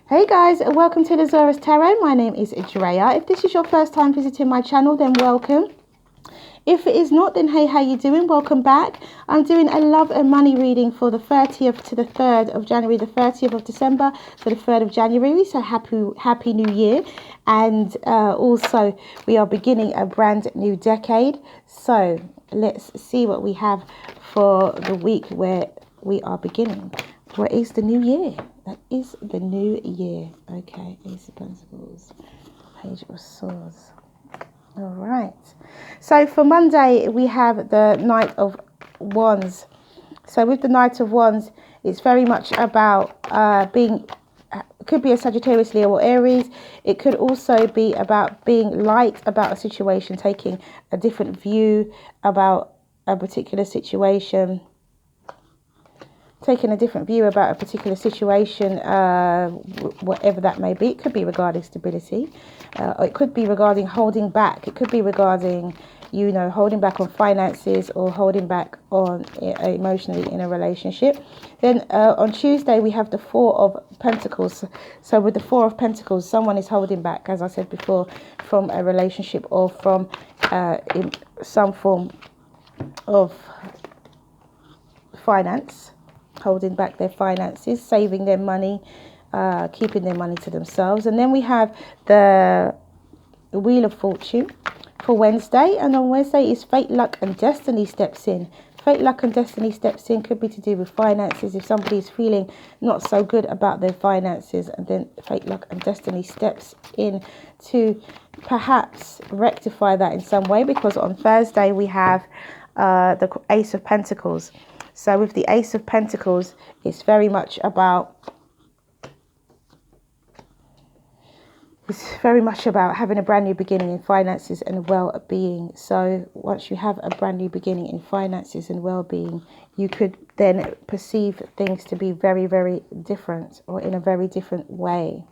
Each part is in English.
Hey guys, welcome to the Zarious Tarot. My name is Drea. If this is your first time visiting my channel, then welcome. If it is not, then hey, how you doing? Welcome back. I'm doing a love and money reading for the 30th to the 3rd of January, the 30th of December to the 3rd of January. So happy new year. And also we are beginning a brand new decade. So let's see what we have for the week where we are beginning. What is the new year? That is the new year. Okay, Ace of Pentacles, Page of Swords. All right. So for Monday, we have the Knight of Wands. So with the Knight of Wands, it's very much about it could be a Sagittarius, Leo or Aries. It could also be about being light about a situation, taking a different view about a particular situation. Taking a different view about a particular situation, whatever that may be. It could be regarding stability. Or it could be regarding holding back. It could be regarding, holding back on finances or holding back on emotionally in a relationship. Then on Tuesday, we have the Four of Pentacles. So with the Four of Pentacles, someone is holding back, as I said before, from a relationship or from in some form of finance. Holding back their finances, saving their money, keeping their money to themselves. And then we have the Wheel of Fortune for Wednesday. And on Wednesday is Fate, Luck and Destiny steps in. Fate, Luck and Destiny steps in could be to do with finances. If somebody is feeling not so good about their finances, and then Fate, Luck and Destiny steps in to perhaps rectify that in some way. Because on Thursday we have the Ace of Pentacles. So with the Ace of Pentacles, it's very much about having a brand new beginning in finances and well-being. So once you have a brand new beginning in finances and well-being, you could then perceive things to be very, very different, or in a very different way.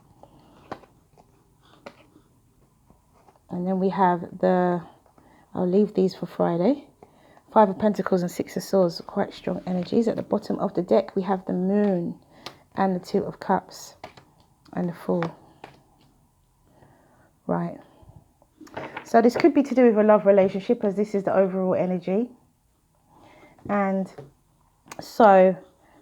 And then we have I'll leave these for Friday. Five of Pentacles and Six of Swords, quite strong energies. At the bottom of the deck, we have the Moon and the Two of Cups and the Fool. Right. So this could be to do with a love relationship, as this is the overall energy. And so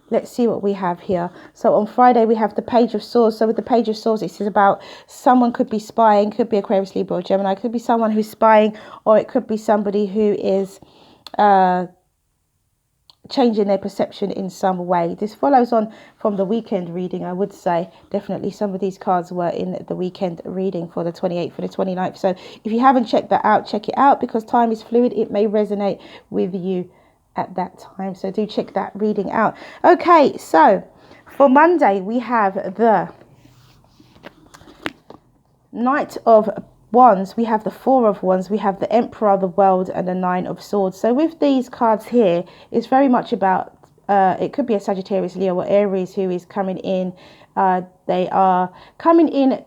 let's see what we have here. So on Friday, we have the Page of Swords. So with the Page of Swords, it is about someone could be spying, could be Aquarius, Libra or Gemini. It could be someone who's spying, or it could be somebody who is changing their perception in some way. This follows on from the weekend reading, I would say. Definitely some of these cards were in the weekend reading for the 28th, for the 29th. So if you haven't checked that out, check it out, because time is fluid. It may resonate with you at that time. So do check that reading out. Okay, so for Monday, we have the Knight of Wands, we have the Four of Wands, we have the Emperor, the World, and the Nine of Swords. So with these cards here, it's very much about, it could be a Sagittarius, Leo or Aries who is coming in. They are coming in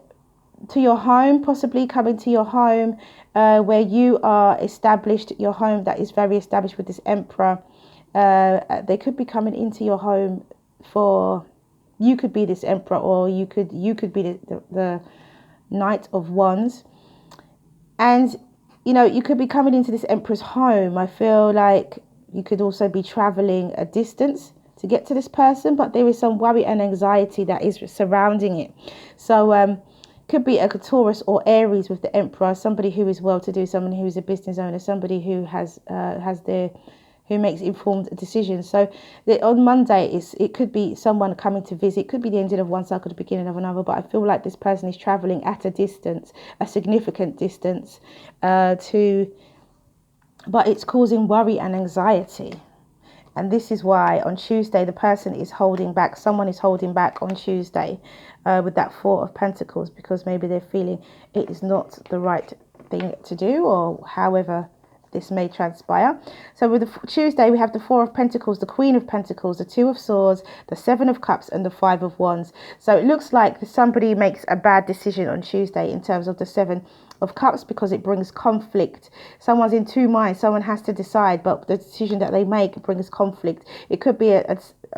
to your home, possibly coming to your home where you are established, your home that is very established with this Emperor. They could be coming into your home you could be this Emperor, or you could be the Knight of Wands. And, you could be coming into this Emperor's home. I feel like you could also be traveling a distance to get to this person, but there is some worry and anxiety that is surrounding it. So could be a Taurus or Aries with the Emperor, somebody who is well-to-do, someone who is a business owner, somebody who who makes informed decisions. So on Monday, it could be someone coming to visit. It could be the ending of one cycle, the beginning of another. But I feel like this person is traveling at a distance, a significant distance, but it's causing worry and anxiety. And this is why on Tuesday, the person is holding back. Someone is holding back on Tuesday with that Four of Pentacles, because maybe they're feeling it is not the right thing to do, or however this may transpire. So with the Tuesday, we have the Four of Pentacles, the Queen of Pentacles, the Two of Swords, the Seven of Cups, and the Five of Wands. So it looks like somebody makes a bad decision on Tuesday in terms of the Seven of Cups because it brings conflict. Someone's in two minds. Someone has to decide, but the decision that they make brings conflict. It could be a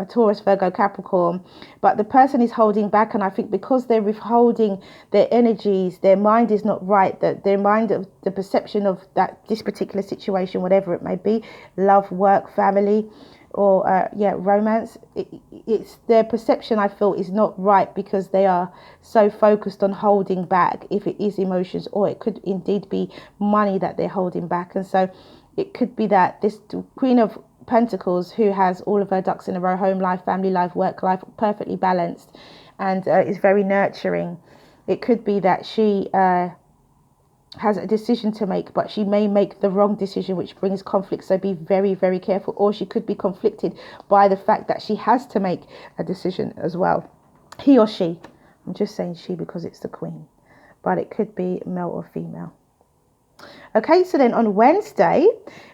Taurus, Virgo, Capricorn, but the person is holding back, and I think because they're withholding their energies, their mind is not right, that their mind of the perception of this particular situation, whatever it may be, love, work, family, or romance, it's their perception, I feel, is not right because they are so focused on holding back, if it is emotions, or it could indeed be money that they're holding back. And so it could be that this Queen of Pentacles, who has all of her ducks in a row, home life, family life, work life, perfectly balanced, and is very nurturing. It could be that she has a decision to make, but she may make the wrong decision, which brings conflict. So be very, very careful. Or she could be conflicted by the fact that she has to make a decision as well. He or she. I'm just saying she because it's the Queen, but it could be male or female. Okay, so then on Wednesday,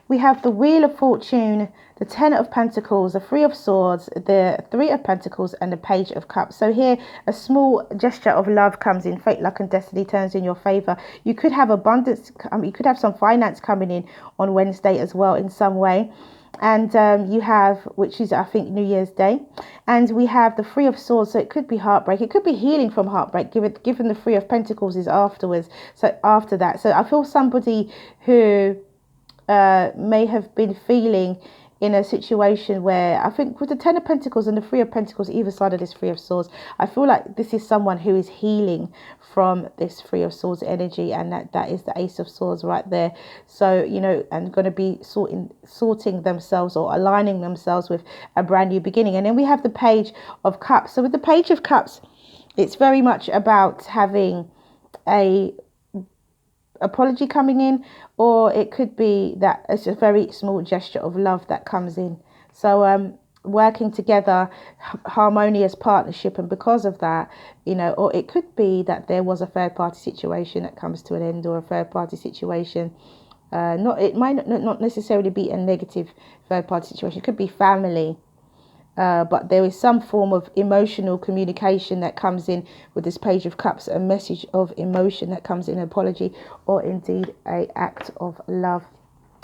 we have the Wheel of Fortune, the Ten of Pentacles, the Three of Swords, the Three of Pentacles, and the Page of Cups. So here, a small gesture of love comes in. Fate, luck, and destiny turns in your favor. You could have abundance. You could have some finance coming in on Wednesday as well in some way. And you have, which is, I think, New Year's Day. And we have the Three of Swords. So it could be heartbreak. It could be healing from heartbreak, given the Three of Pentacles is afterwards. So after that. So I feel somebody who may have been feeling in a situation where, I think with the Ten of Pentacles and the Three of Pentacles, either side of this Three of Swords, I feel like this is someone who is healing from this Three of Swords energy, and that is the Ace of Swords right there. So, you know, and going to be sorting themselves or aligning themselves with a brand new beginning. And then we have the Page of Cups. So with the Page of Cups, it's very much about having a apology coming in, or it could be that it's a very small gesture of love that comes in. So working together, harmonious partnership, and because of that, you know, or it could be that there was a third party situation that comes to an end, or a third party situation. It might not necessarily be a negative third party situation. It could be family. But there is some form of emotional communication that comes in with this Page of Cups, a message of emotion that comes in, an apology, or indeed an act of love.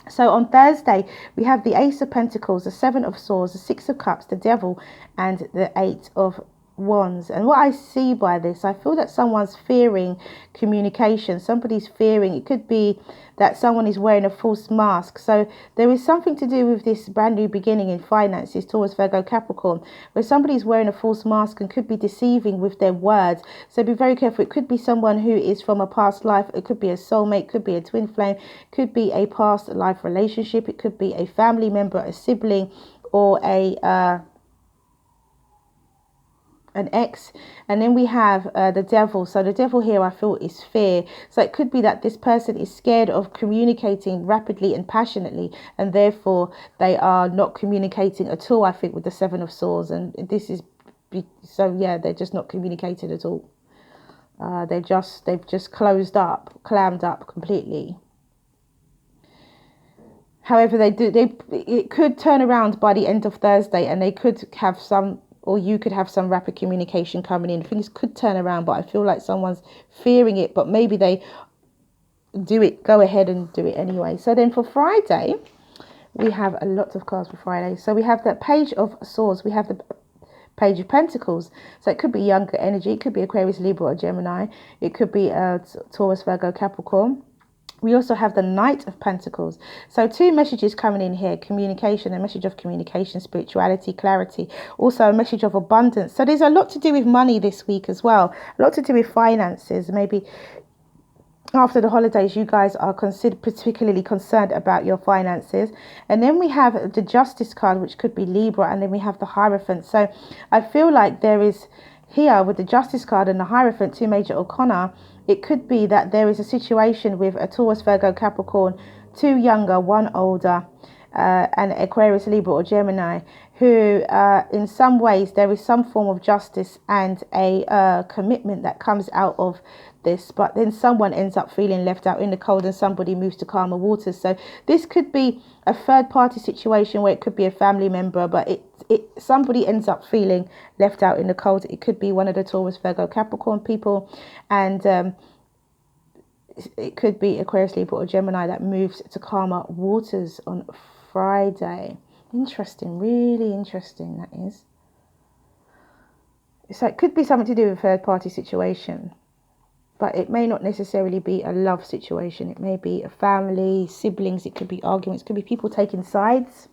So on Thursday, we have the Ace of Pentacles, the Seven of Swords, the Six of Cups, the Devil, and the Eight of Wands. And what I see by this, I feel that someone's fearing communication. Somebody's fearing, it could be that someone is wearing a false mask. So there is something to do with this brand new beginning in finances, Taurus, Virgo, Capricorn, where somebody's wearing a false mask and could be deceiving with their words. So be very careful. It could be someone who is from a past life. It could be a soulmate, could be a twin flame, could be a past life relationship. It could be a family member, a sibling, or an ex. And then we have the Devil. So the Devil here, I feel, is fear. So it could be that this person is scared of communicating rapidly and passionately, and therefore they are not communicating at all, I think, with the Seven of Swords. And this is so, yeah, they're just not communicating at all. They've just clammed up completely. However, it could turn around by the end of Thursday, and they could have some, or you could have some rapid communication coming in. Things could turn around, but I feel like someone's fearing it, but maybe they go ahead and do it anyway. So then for Friday, we have a lot of cards for Friday. So we have the Page of Swords, we have the Page of Pentacles. So it could be younger energy, it could be Aquarius, Libra, or Gemini. It could be Taurus, Virgo, Capricorn. We also have the Knight of Pentacles. So two messages coming in here: communication, a message of communication, spirituality, clarity, also a message of abundance. So there's a lot to do with money this week as well, a lot to do with finances. Maybe after the holidays, you guys are particularly concerned about your finances. And then we have the Justice card, which could be Libra, and then we have the Hierophant. So I feel like there is here, with the Justice card and the Hierophant, two major arcana, it could be that there is a situation with a Taurus, Virgo, Capricorn, two younger, one older, and Aquarius, Libra, or Gemini, who in some ways there is some form of justice and a commitment that comes out of this, but then someone ends up feeling left out in the cold and somebody moves to calmer waters. So this could be a third party situation where it could be a family member, but somebody ends up feeling left out in the cold. It could be one of the Taurus, Virgo, Capricorn people, and it could be Aquarius, Libra or Gemini that moves to calmer waters on Friday. Interesting, really interesting that is. So it could be something to do with a third party situation, but it may not necessarily be a love situation. It may be a family, siblings, it could be arguments, it could be people taking sides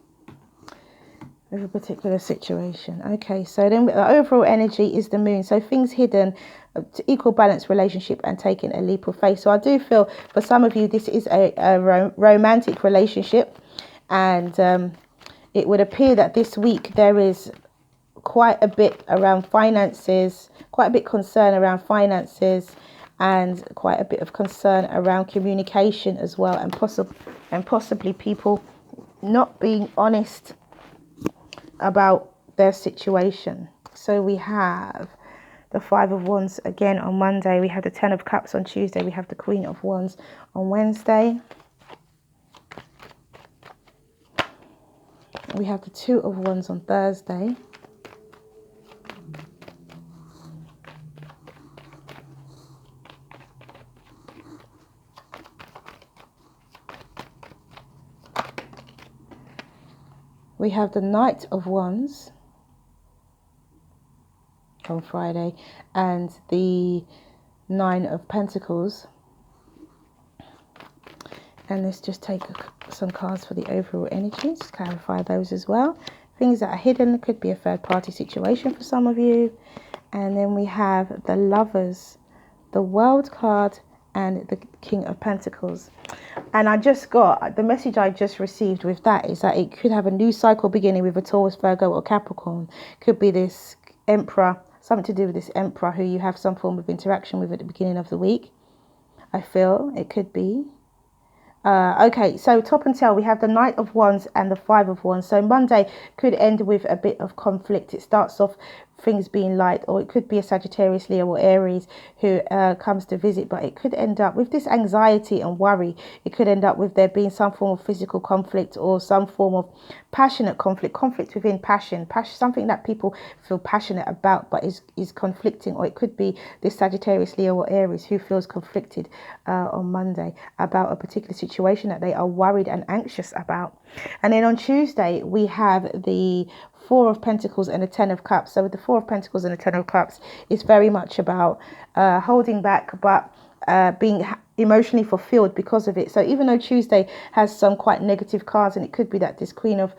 with a particular situation. Okay, so then the overall energy is the moon. So things hidden, equal balance relationship, and taking a leap of faith. So I do feel for some of you this is a romantic relationship, and it would appear that this week there is quite a bit around finances, quite a bit concern around finances, and quite a bit of concern around communication as well, and possibly people not being honest about their situation. So we have the Five of Wands again on Monday, we have the Ten of Cups on Tuesday, we have the Queen of Wands on Wednesday, we have the Two of Wands on Thursday, we have the Knight of Wands on Friday, and the Nine of Pentacles. And let's just take some cards for the overall energy, just clarify those as well. Things that are hidden, could be a third party situation for some of you. And then we have the Lovers, the World card, and the King of Pentacles. And I just got the message I just received with that is that it could have a new cycle beginning with a Taurus, Virgo or Capricorn. Could be this Emperor, something to do with this Emperor who you have some form of interaction with at the beginning of the week. I feel it could be. Okay, so top and tail, we have the Knight of Wands and the Five of Wands. So Monday could end with a bit of conflict. It starts off things being light, or it could be a Sagittarius, Leo or Aries who comes to visit, but it could end up with this anxiety and worry. It could end up with there being some form of physical conflict or some form of passionate conflict within passion, something that people feel passionate about but is conflicting. Or it could be this Sagittarius, Leo or Aries who feels conflicted on Monday about a particular situation that they are worried and anxious about. And then on Tuesday we have the Four of Pentacles and the Ten of Cups. So with the Four of Pentacles and the Ten of Cups, it's very much about holding back but being emotionally fulfilled because of it. So even though Tuesday has some quite negative cards, and it could be that this Queen of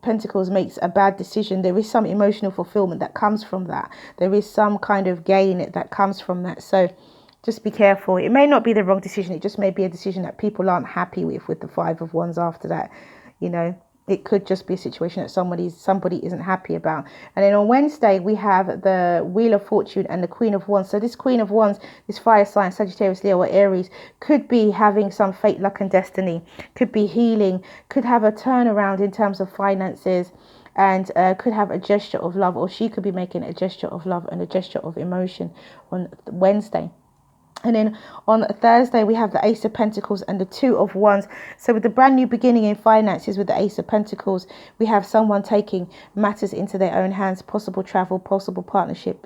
Pentacles makes a bad decision, there is some emotional fulfillment that comes from that. There is some kind of gain that comes from that. So just be careful. It may not be the wrong decision. It just may be a decision that people aren't happy with the Five of Wands after that, you know. It could just be a situation that somebody isn't happy about. And then on Wednesday, we have the Wheel of Fortune and the Queen of Wands. So this Queen of Wands, this fire sign, Sagittarius, Leo or Aries, could be having some fate, luck and destiny, could be healing, could have a turnaround in terms of finances, and could have a gesture of love, or she could be making a gesture of love and a gesture of emotion on Wednesday. And then on Thursday, we have the Ace of Pentacles and the Two of Wands. So with the brand new beginning in finances with the Ace of Pentacles, we have someone taking matters into their own hands, possible travel, possible partnership,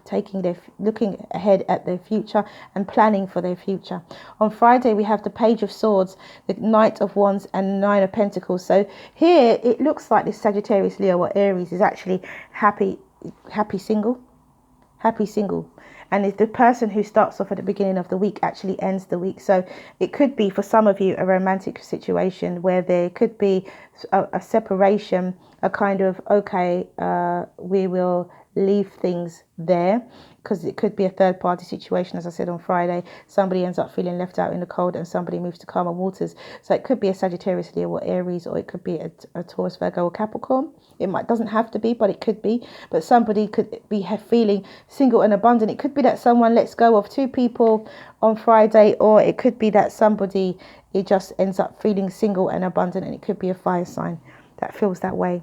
looking ahead at their future and planning for their future. On Friday, we have the Page of Swords, the Knight of Wands and the Nine of Pentacles. So here it looks like this Sagittarius, Leo or Aries is actually happy single. And if the person who starts off at the beginning of the week actually ends the week. So it could be for some of you a romantic situation where there could be a separation, a kind of, okay, we will leave things there, because it could be a third party situation. As I said on Friday, somebody ends up feeling left out in the cold and somebody moves to calmer waters. So it could be a Sagittarius, Leo or Aries, or it could be a Taurus, Virgo or Capricorn. Doesn't have to be, but it could be. But somebody could be feeling single and abundant. It could be that someone lets go of two people on Friday, or it could be that somebody, it just ends up feeling single and abundant, and it could be a fire sign that feels that way.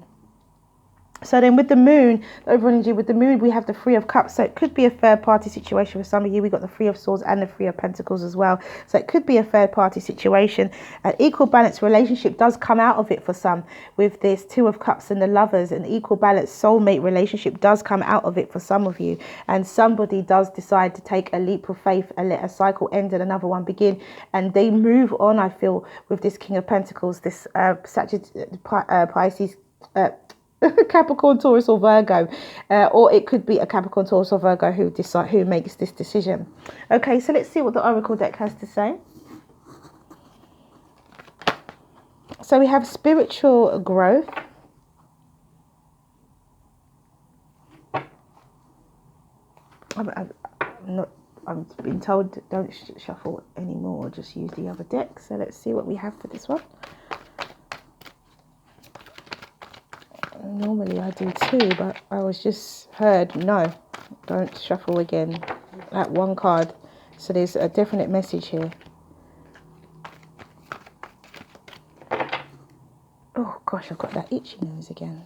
So then with the moon, the overall energy with the moon, we have the Three of Cups. So it could be a third party situation for some of you. We got the Three of Swords and the Three of Pentacles as well. So it could be a third party situation. An equal balance relationship does come out of it for some. With this Two of Cups and the Lovers, an equal balance soulmate relationship does come out of it for some of you. And somebody does decide to take a leap of faith and let a cycle end and another one begin. And they move on, I feel, with this King of Pentacles, this Pisces, Capricorn, Taurus or Virgo, or it could be a Capricorn, Taurus or Virgo who makes this decision. Okay, so let's see what the Oracle deck has to say. So we have spiritual growth. I've been told don't shuffle anymore, just use the other deck. So let's see what we have for this one. Normally I do too, but I was just heard no, don't shuffle again, that one card. So there's a definite message here. Oh gosh, I've got that itchy nose again.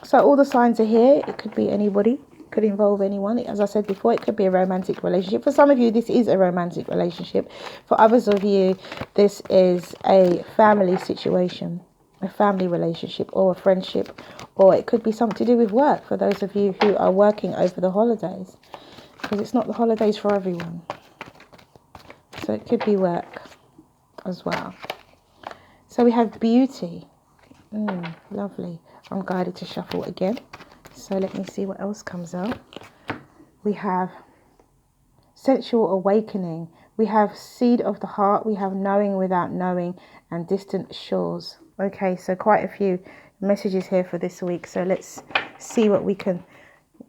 So all the signs are here. It could be anybody, could involve anyone. As I said before, it could be a romantic relationship. For some of you, this is a romantic relationship. For others of you, this is a family situation, a family relationship or a friendship, or it could be something to do with work for those of you who are working over the holidays, because it's not the holidays for everyone. So it could be work as well. So we have beauty. Lovely. I'm guided to shuffle again. So let me see what else comes out. We have sensual awakening. We have seed of the heart. We have knowing without knowing and distant shores. Okay, so quite a few messages here for this week. So let's see what we can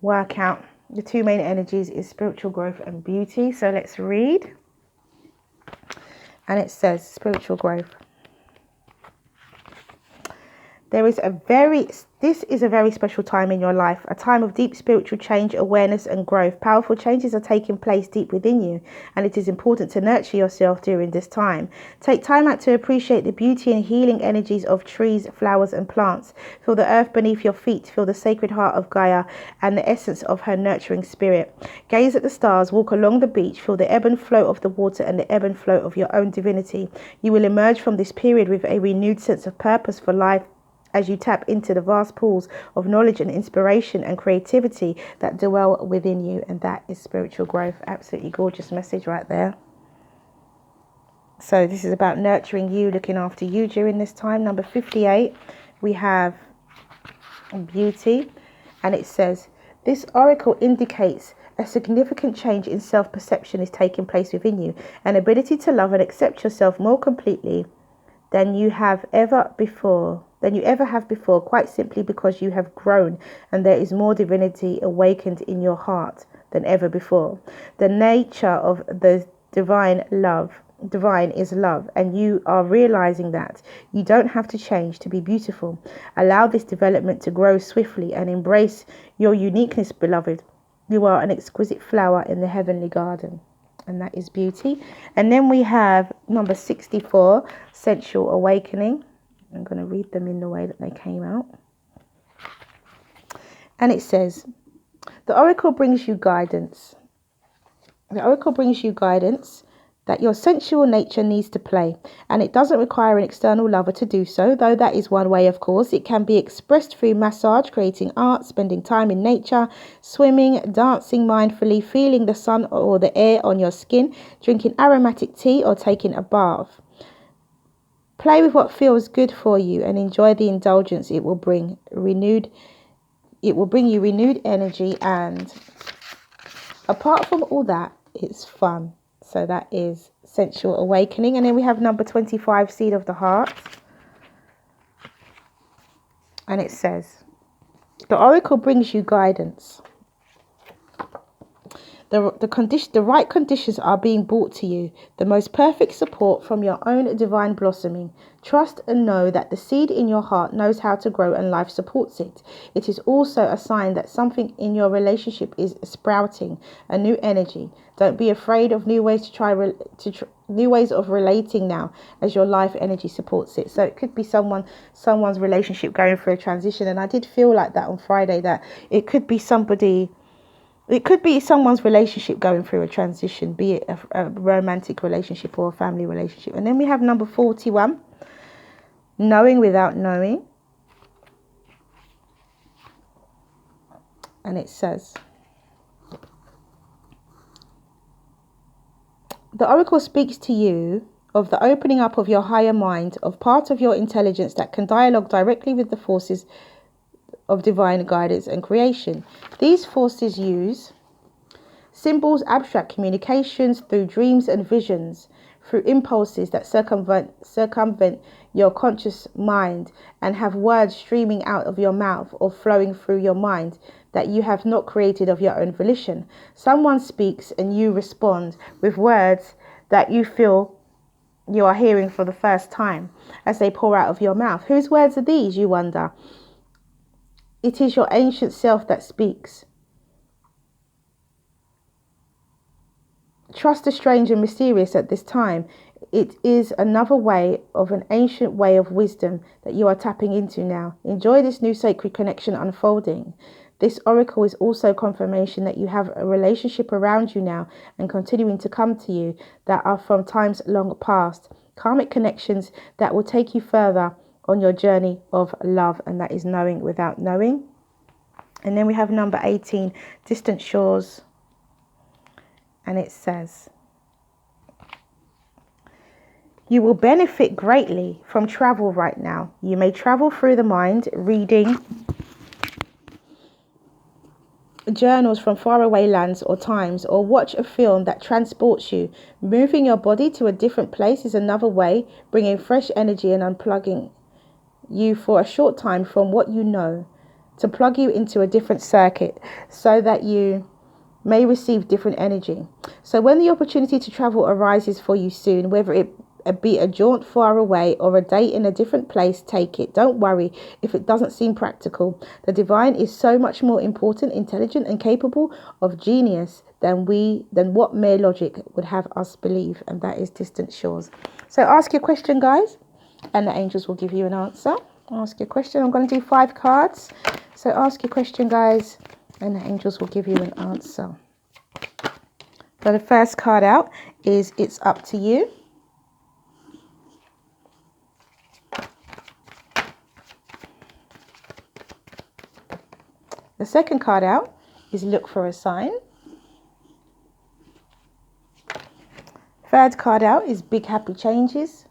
work out. The two main energies is spiritual growth and beauty. So let's read. And it says spiritual growth. This is a very special time in your life, a time of deep spiritual change, awareness and growth. Powerful changes are taking place deep within you, and it is important to nurture yourself during this time. Take time out to appreciate the beauty and healing energies of trees, flowers and plants. Feel the earth beneath your feet, feel the sacred heart of Gaia and the essence of her nurturing spirit. Gaze at the stars, walk along the beach, feel the ebb and flow of the water and the ebb and flow of your own divinity. You will emerge from this period with a renewed sense of purpose for life, as you tap into the vast pools of knowledge and inspiration and creativity that dwell within you. And that is spiritual growth. Absolutely gorgeous message right there. So this is about nurturing you, looking after you during this time. Number 58, we have beauty. And it says, this oracle indicates a significant change in self-perception is taking place within you. An ability to love and accept yourself more completely than you ever have before, quite simply because you have grown and there is more divinity awakened in your heart than ever before. The nature of the divine is love, and you are realizing that you don't have to change to be beautiful. Allow this development to grow swiftly and embrace your uniqueness, beloved. You are an exquisite flower in the heavenly garden. And that is beauty. And then we have number 64, sensual awakening. I'm going to read them in the way that they came out. And it says, the oracle brings you guidance. The oracle brings you guidance that your sensual nature needs to play, and it doesn't require an external lover to do so, though that is one way, of course. It can be expressed through massage, creating art, spending time in nature, swimming, dancing mindfully, feeling the sun or the air on your skin, drinking aromatic tea or taking a bath. Play with what feels good for you and enjoy the indulgence it will bring. It will bring you renewed energy, and apart from all that, it's fun. So that is sensual awakening. And then we have number 25, seed of the heart. And it says, the oracle brings you guidance. The right conditions are being brought to you, the most perfect support from your own divine blossoming. Trust and know that the seed in your heart knows how to grow and life supports it. It is also a sign that something in your relationship is sprouting, a new energy. Don't be afraid of new ways new ways of relating now, as your life energy supports it. So it could be someone's relationship going through a transition, and I did feel like that on Friday, that it could be someone's relationship going through a transition, be it a romantic relationship or a family relationship. And then we have number 41, knowing without knowing. And it says, the oracle speaks to you of the opening up of your higher mind, of part of your intelligence that can dialogue directly with the forces of divine guidance and creation. These forces use symbols, abstract communications through dreams and visions, through impulses that circumvent your conscious mind, and have words streaming out of your mouth or flowing through your mind that you have not created of your own volition. Someone speaks and you respond with words that you feel you are hearing for the first time as they pour out of your mouth. Whose words are these, you wonder? It is your ancient self that speaks. Trust the strange and mysterious at this time. It is another way of an ancient way of wisdom that you are tapping into now. Enjoy this new sacred connection unfolding. This oracle is also confirmation that you have a relationship around you now and continuing to come to you that are from times long past. Karmic connections that will take you further on your journey of love, and that is knowing without knowing. And then we have number 18, distant shores. And it says, you will benefit greatly from travel right now. You may travel through the mind, reading journals from faraway lands or times, or watch a film that transports you. Moving your body to a different place is another way, bringing fresh energy and unplugging you for a short time from what you know, to plug you into a different circuit so that you may receive different energy. So when the opportunity to travel arises for you soon, whether it be a jaunt far away or a day in a different place, take it. Don't worry if it doesn't seem practical. The divine is so much more important, intelligent and capable of genius than what mere logic would have us believe. And that is distant shores. So ask your question, guys, and the angels will give you an answer. Ask your question. I'm going to do 5 cards. So ask your question, guys, and the angels will give you an answer. So the first card out is It's Up to You. The second card out is Look for a Sign. Third card out is Big Happy Changes.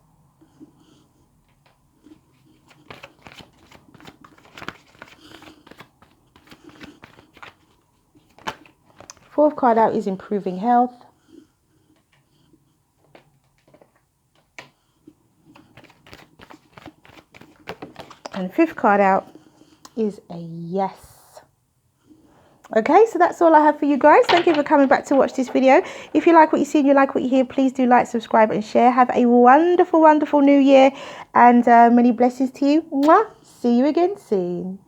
Fourth card out is Improving Health. And fifth card out is a Yes. Okay, so that's all I have for you guys. Thank you for coming back to watch this video. If you like what you see and you like what you hear, please do like, subscribe and share. Have a wonderful, wonderful new year, and many blessings to you. Mwah. See you again soon.